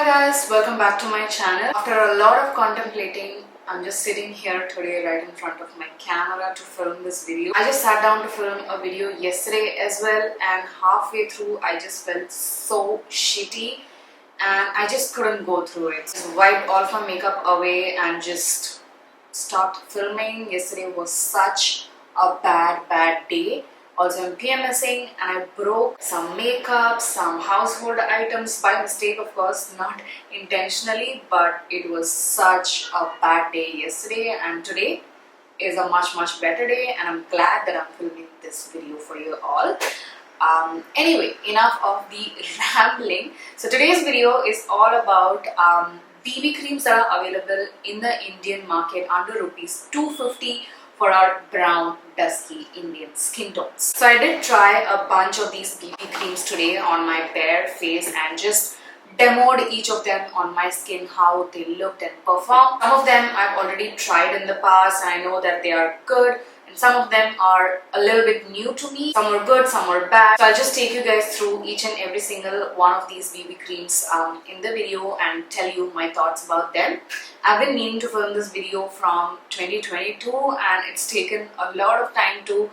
guys, welcome back to my channel. After a lot of contemplating, I'm just sitting here today right in front of my camera to film this video. I just sat down to film a video yesterday as well, and halfway through I just felt so shitty and I just couldn't go through it. Just wiped all of my makeup away and just stopped filming. Yesterday was such a bad day. Also, I'm PMSing and I broke some makeup, some household items by mistake, of course, not intentionally, but it was such a bad day yesterday, and today is a much better day, and I'm glad that I'm filming this video for you all. Anyway, enough of the rambling. So today's video is all about BB creams that are available in the Indian market under Rs.250 for our brown, dusky Indian skin tones. So I did try a bunch of these BB creams today on my bare face and just demoed each of them on my skin, how they looked and performed. Some of them I've already tried in the past and I know that they are good, and some of them are a little bit new to me. Some are good, some are bad. So I'll just take you guys through each and every single one of these BB creams in the video and tell you my thoughts about them. I've been meaning to film this video from 2022 and it's taken a lot of time to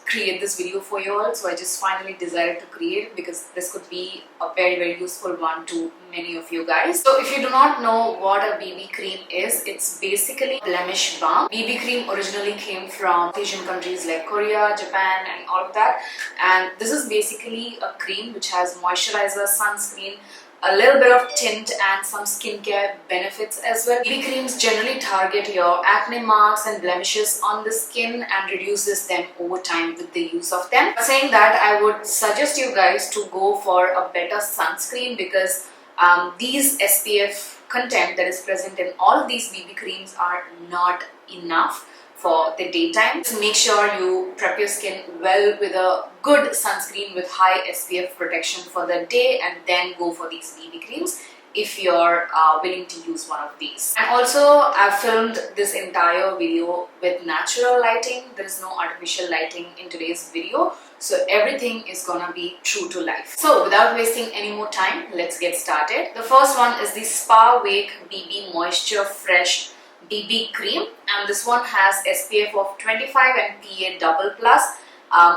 create this video for you all. So I just finally decided to create it because this could be a very useful one to many of you guys. So if you do not know what a BB cream is, it's basically Blemish balm. BB cream originally came from Asian countries like Korea, Japan and all of that. And this is basically a cream which has moisturizer, sunscreen, a little bit of tint and some skincare benefits as well. BB creams generally target your acne marks and blemishes on the skin and reduces them over time with the use of them. Saying that, I would suggest you guys to go for a better sunscreen because these SPF content that is present in all of these BB creams are not enough for the daytime. So make sure you prep your skin well with a good sunscreen with high SPF protection for the day, and then go for these BB creams if you're willing to use one of these. And also, I've filmed this entire video with natural lighting. There is no artificial lighting in today's video, so everything is gonna be true to life. So without wasting any more time, let's get started. The first one is the Spawake BB Moisture Fresh BB cream, and this one has SPF of 25 and PA double plus.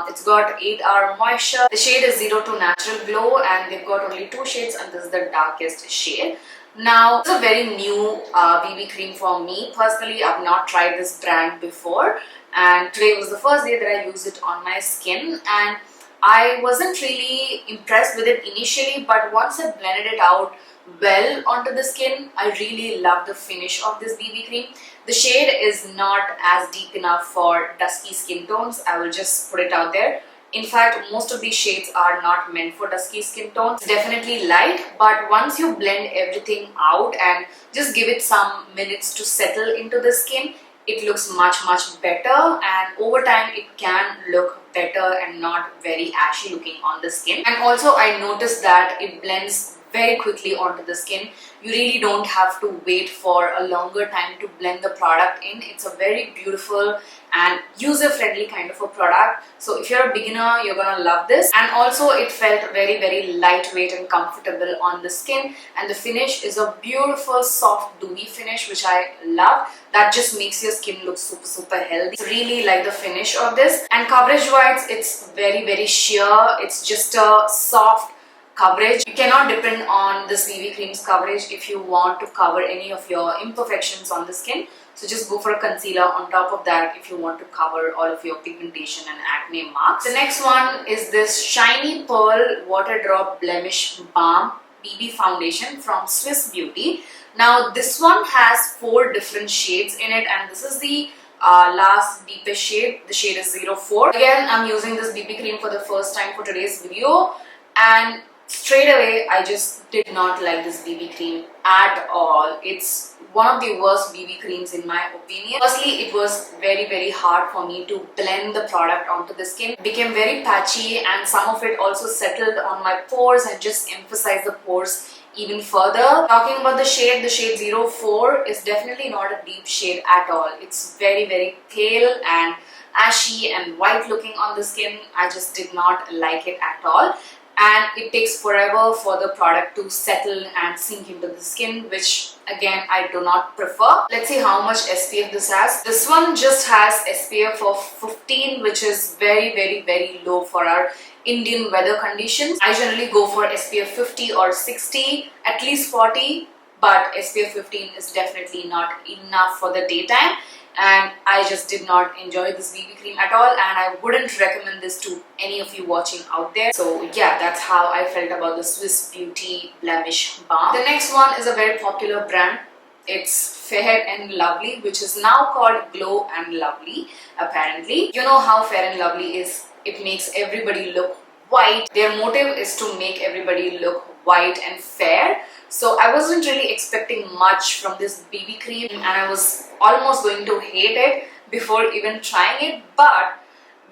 It's got 8-hour moisture. The shade is 0 to natural glow, and they've got only 2 shades, and this is the darkest shade. Now, it's a very new BB cream for me. Personally, I've not tried this brand before, and today was the first day that I used it on my skin, and I wasn't really impressed with it initially, but once I blended it out well onto the skin, I really love the finish of this BB cream. The shade is not as deep enough for dusky skin tones. I will just put it out there. In fact, most of these shades are not meant for dusky skin tones. It's definitely light, but once you blend everything out and just give it some minutes to settle into the skin, it looks much better, and over time it can look better and not very ashy looking on the skin. And also, I noticed that it blends very quickly onto the skin. You really don't have to wait for a longer time to blend the product in. It's a very beautiful and user-friendly kind of a product. So if you're a beginner, you're gonna love this. And also, it felt very lightweight and comfortable on the skin. And the finish is a beautiful, soft, dewy finish, which I love. That just makes your skin look super healthy. So really like the finish of this. And coverage-wise, it's very sheer. It's just a soft coverage. You cannot depend on this BB cream's coverage if you want to cover any of your imperfections on the skin. So just go for a concealer on top of that if you want to cover all of your pigmentation and acne marks. The next one is this Shiny Pearl Water Drop Blemish Balm BB Foundation from Swiss Beauty. Now this one has 4 different shades in it, and this is the last deepest shade. The shade is 04. Again, I'm using this BB cream for the first time for today's video, and straight away I just did not like this BB cream at all. It's one of the worst BB creams in my opinion. Firstly, it was very hard for me to blend the product onto the skin. It became very patchy, and some of it also settled on my pores and just emphasized the pores even further. Talking about the shade 04 is definitely not a deep shade at all. It's very pale and ashy and white looking on the skin. I just did not like it at all. and it takes forever for the product to settle and sink into the skin, which again I do not prefer. Let's see how much SPF this has. This one just has SPF of 15, which is very low for our Indian weather conditions. I generally go for SPF 50 or 60, at least 40, but SPF 15 is definitely not enough for the daytime, and I just did not enjoy this BB cream at all, and I wouldn't recommend this to any of you watching out there. So yeah, that's how I felt about the Swiss Beauty Blemish Balm. The next one is a very popular brand. It's Fair and Lovely, which is now called Glow and Lovely, apparently. You know how Fair and Lovely is. It makes everybody look white. Their motive is to make everybody look white and fair. So I wasn't really expecting much from this BB cream, and I was almost going to hate it before even trying it. But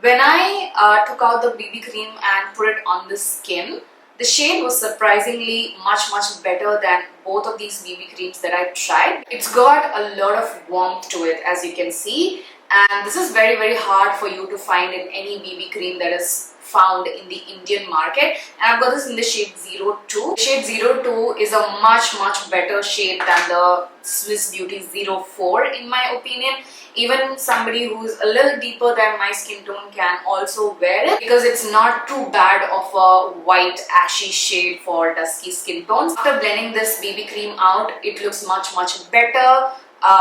when I took out the BB cream and put it on the skin, the shade was surprisingly much better than both of these BB creams that I tried. It's got a lot of warmth to it, as you can see, and this is very hard for you to find in any BB cream that is found in the Indian market. And I've got this in the shade 02. The shade 02 is a much better shade than the Swiss Beauty 04 in my opinion. Even somebody who's a little deeper than my skin tone can also wear it, because it's not too bad of a white ashy shade for dusky skin tones. After blending this BB cream out, it looks much better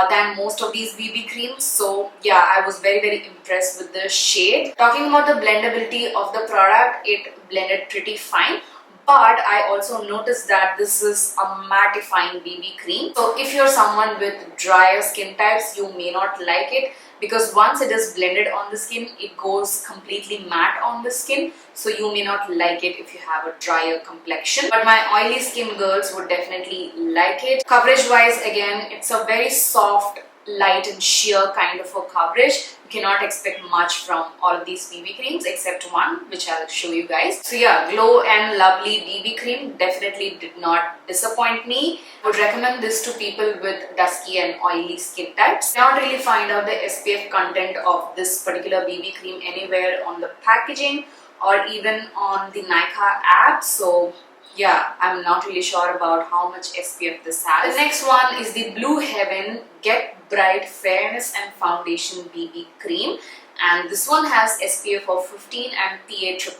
than most of these BB creams. So yeah, I was very impressed with the shade. Talking about the blendability of the product, it blended pretty fine. But I also noticed that this is a mattifying BB cream. So if you're someone with drier skin types, you may not like it, because once it is blended on the skin, it goes completely matte on the skin. So you may not like it if you have a drier complexion. But my oily skin girls would definitely like it. Coverage wise, again, it's a very soft, light and sheer kind of a coverage. You cannot expect much from all of these BB creams except one, which I'll show you guys. So yeah, Glow and Lovely BB cream definitely did not disappoint me. I would recommend this to people with dusky and oily skin types. I cannot really find out the SPF content of this particular BB cream anywhere on the packaging or even on the Nykaa app. So yeah, I'm not really sure about how much SPF this has. The next one is the Blue Heaven Get Bright Fairness and Foundation BB Cream, and this one has SPF of 15 and PA+++,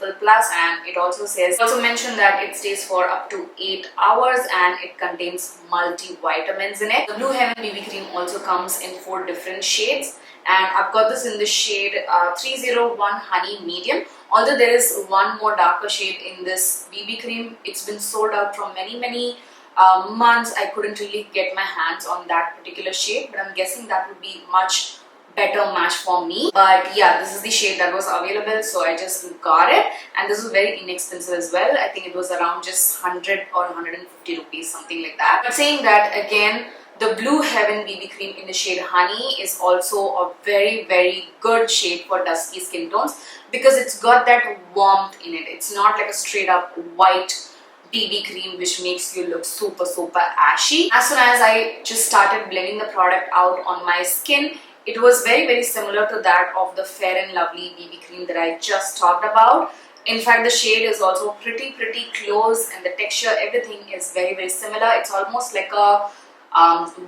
and it also mentioned that it stays for up to 8 hours and it contains multivitamins in it. The Blue Heaven BB Cream also comes in 4 different shades, and I've got this in the shade 301 Honey Medium. Although there is one more darker shade in this BB cream, it's been sold out from many months. I couldn't really get my hands on that particular shade, but I'm guessing that would be much better match for me. But yeah, this is the shade that was available, so I just got it, and this was very inexpensive as well. I think it was around just 100 or 150 rupees, something like that. But saying that, again, the Blue Heaven BB cream in the shade Honey is also a very good shade for dusky skin tones, because it's got that warmth in it. It's not like a straight up white BB cream which makes you look super ashy. As soon as I just started blending the product out on my skin, it was very similar to that of the Fair and Lovely BB cream that I just talked about. In fact, the shade is also pretty close, and the texture, everything is very similar. It's almost like a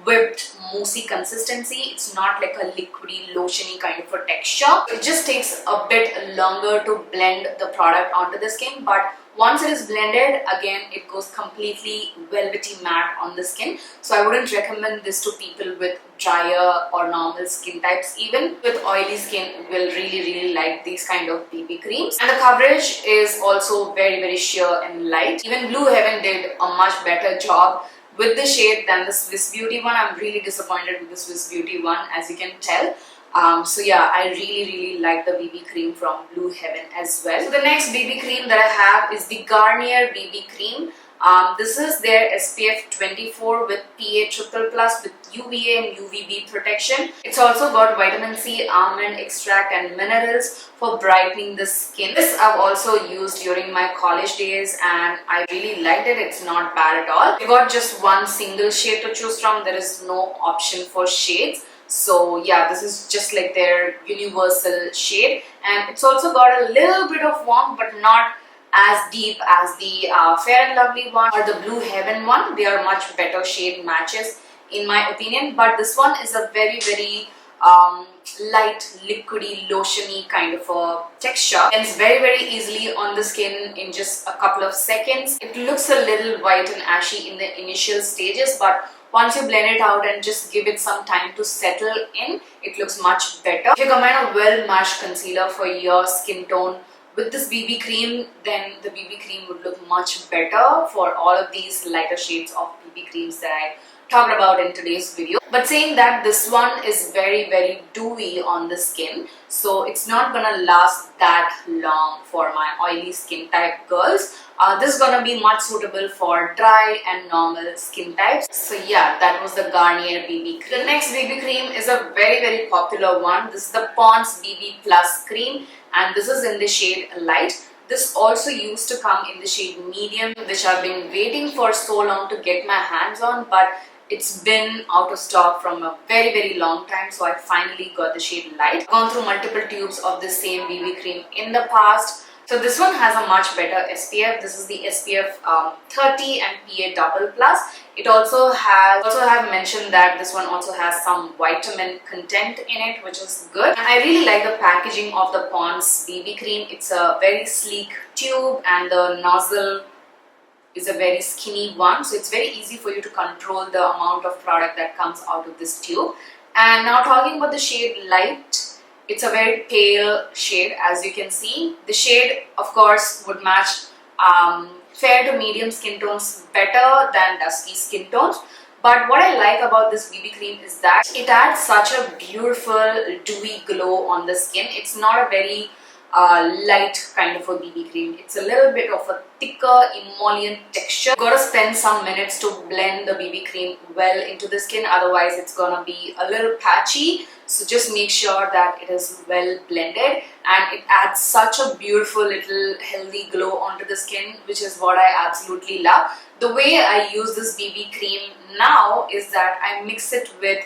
whipped moussey consistency. It's not like a liquidy lotiony kind of a texture. It just takes a bit longer to blend the product onto the skin, but once it is blended, again, it goes completely velvety matte on the skin. So I wouldn't recommend this to people with drier or normal skin types. Even with oily skin will really like these kind of BB creams. And the coverage is also very sheer and light. Even Blue Heaven did a much better job with the shade than the Swiss Beauty one. I'm really disappointed with the Swiss Beauty one, as you can tell. So yeah, I really like the BB cream from Blue Heaven as well. So the next BB cream that I have is the Garnier BB Cream. This is their SPF 24 with PA+++ with UVA and UVB protection. It's also got vitamin C, almond extract and minerals for brightening the skin. This I've also used during my college days and I really liked it. It's not bad at all. You got just one single shade to choose from. There is no option for shades. So yeah, this is just like their universal shade, and it's also got a little bit of warmth but not as deep as the Fair and Lovely one or the Blue Heaven one. They are much better shade matches in my opinion, but this one is a very light, liquidy, lotiony kind of a texture. Blends very easily on the skin in just a couple of seconds. It looks a little white and ashy in the initial stages, but once you blend it out and just give it some time to settle in, it looks much better. If you combine a well-matched concealer for your skin tone with this BB cream, then the BB cream would look much better for all of these lighter shades of BB creams that I talked about in today's video. But saying that, this one is very dewy on the skin, so it's not gonna last that long for my oily skin type girls. This is gonna be much suitable for dry and normal skin types. So yeah, that was the Garnier BB cream. The next BB cream is a very popular one. This is the Pond's BB Plus cream, and this is in the shade Light. This also used to come in the shade Medium, which I've been waiting for so long to get my hands on, but it's been out of stock from a very long time, so I finally got the shade Light. I've gone through multiple tubes of the same BB cream in the past. So this one has a much better SPF. This is the SPF 30 and PA double plus. It also have mentioned that this one also has some vitamin content in it, which is good. And I really like the packaging of the Pond's BB cream. It's a very sleek tube and the nozzle is a very skinny one, so it's very easy for you to control the amount of product that comes out of this tube. And now talking about the shade Light, it's a very pale shade, as you can see. The shade, of course, would match fair to medium skin tones better than dusky skin tones. But what I like about this BB cream is that it adds such a beautiful dewy glow on the skin. It's not a very light kind of a BB cream. It's a little bit of a thicker emollient texture. You've got to spend some minutes to blend the BB cream well into the skin, otherwise it's gonna be a little patchy. So just make sure that it is well blended, and it adds such a beautiful little healthy glow onto the skin, which is what I absolutely love. The way I use this BB cream now is that I mix it with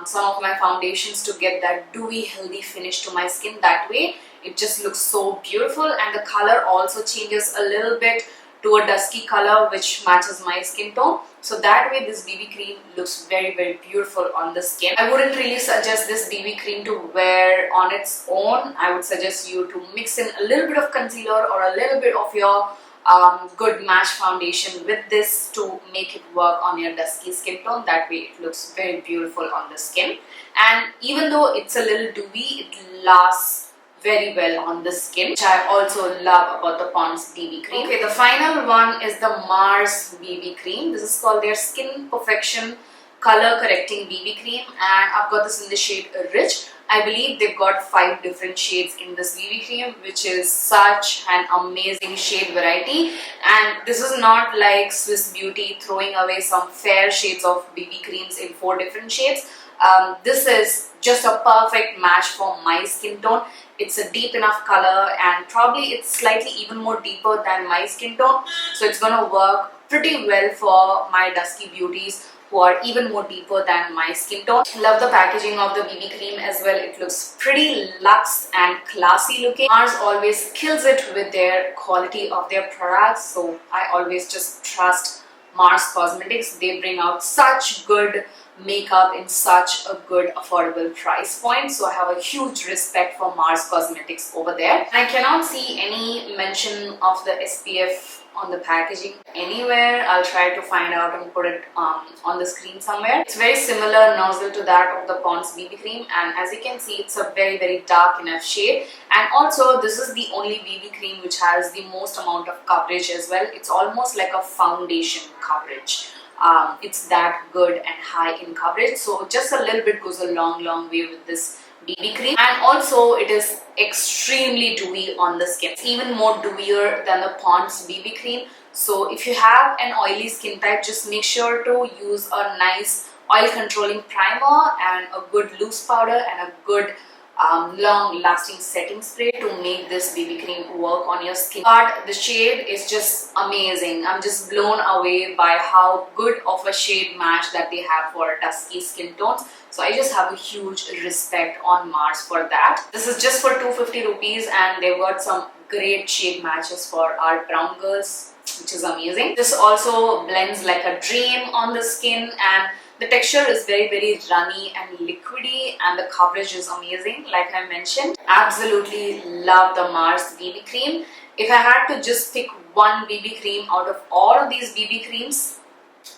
some of my foundations to get that dewy healthy finish to my skin. That way it just looks so beautiful, and the color also changes a little bit to a dusky color which matches my skin tone. So that way this BB cream looks very beautiful on the skin. I wouldn't really suggest this BB cream to wear on its own. I would suggest you to mix in a little bit of concealer or a little bit of your good match foundation with this to make it work on your dusky skin tone. That way it looks very beautiful on the skin, and even though it's a little dewy, it lasts very well on the skin, which I also love about the Pond's BB cream. Okay, the final one is the Mars BB cream. This is called their Skin Perfection Color Correcting BB cream, and I've got this in the shade Rich. I believe they've got 5 different shades in this BB cream, which is such an amazing shade variety. And this is not like Swiss Beauty throwing away some fair shades of BB creams in 4 different shades. This is just a perfect match for my skin tone. It's a deep enough color, and probably it's slightly even more deeper than my skin tone, so it's gonna work pretty well for my dusky beauties who are even more deeper than my skin tone. Love the packaging of the BB cream as well. It looks pretty luxe and classy looking. Mars always kills it with their quality of their products, so I always just trust Mars Cosmetics. They bring out such good makeup in such a good affordable price point, so I have a huge respect for Mars Cosmetics over there. I cannot see any mention of the SPF on the packaging anywhere. I'll try to find out and put it on the screen somewhere. It's very similar nozzle to that of the Pond's BB cream, and as you can see, it's a very dark enough shade. And also this is the only BB cream which has the most amount of coverage as well. It's almost like a foundation coverage. It's that good and high in coverage, so just a little bit goes a long way with this BB cream. And also it is extremely dewy on the skin. It's even more dewier than the Pond's BB cream. So if you have an oily skin type, just make sure to use a nice oil controlling primer and a good loose powder and a good long-lasting setting spray to make this BB cream work on your skin. But the shade is just amazing. I'm just blown away by how good of a shade match that they have for dusky skin tones. So I just have a huge respect on Mars for that. This is just for 250 rupees and they've got some great shade matches for our brown girls, which is amazing. This also blends like a dream on the skin, and the texture is very runny and liquidy, and the coverage is amazing. Like I mentioned, absolutely love the Mars BB cream. If I had to just pick one BB cream out of all of these BB creams,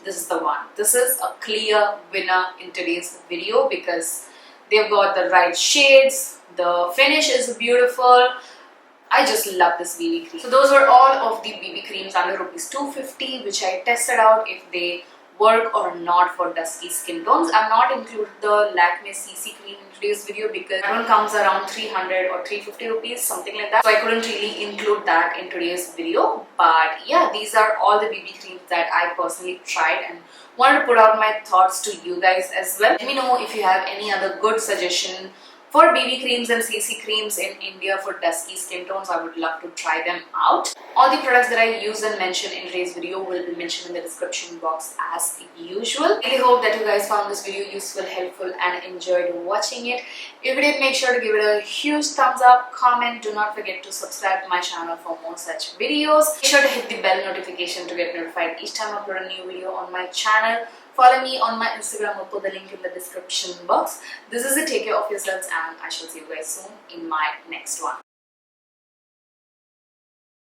this is the one. This is a clear winner in today's video because they've got the right shades, the finish is beautiful. I just love this BB cream. So those were all of the BB creams under Rs. 250 which I tested out if they work or not for dusky skin tones. I've not included the Lakme CC cream in today's video because that one comes around 300 or 350 rupees, something like that. So I couldn't really include that in today's video. But yeah, these are all the BB creams that I personally tried and wanted to put out my thoughts to you guys as well. Let me know if you have any other good suggestion for BB creams and CC creams in India for dusky skin tones. I would love to try them out. All the products that I use and mention in today's video will be mentioned in the description box as usual. I really hope that you guys found this video useful, helpful and enjoyed watching it. If you did, make sure to give it a huge thumbs up, comment. Do not forget to subscribe to my channel for more such videos. Make sure to hit the bell notification to get notified each time I upload a new video on my channel. Follow me on my Instagram. I'll put the link in the description box. This is it. Take care of yourselves and I shall see you guys soon in my next one.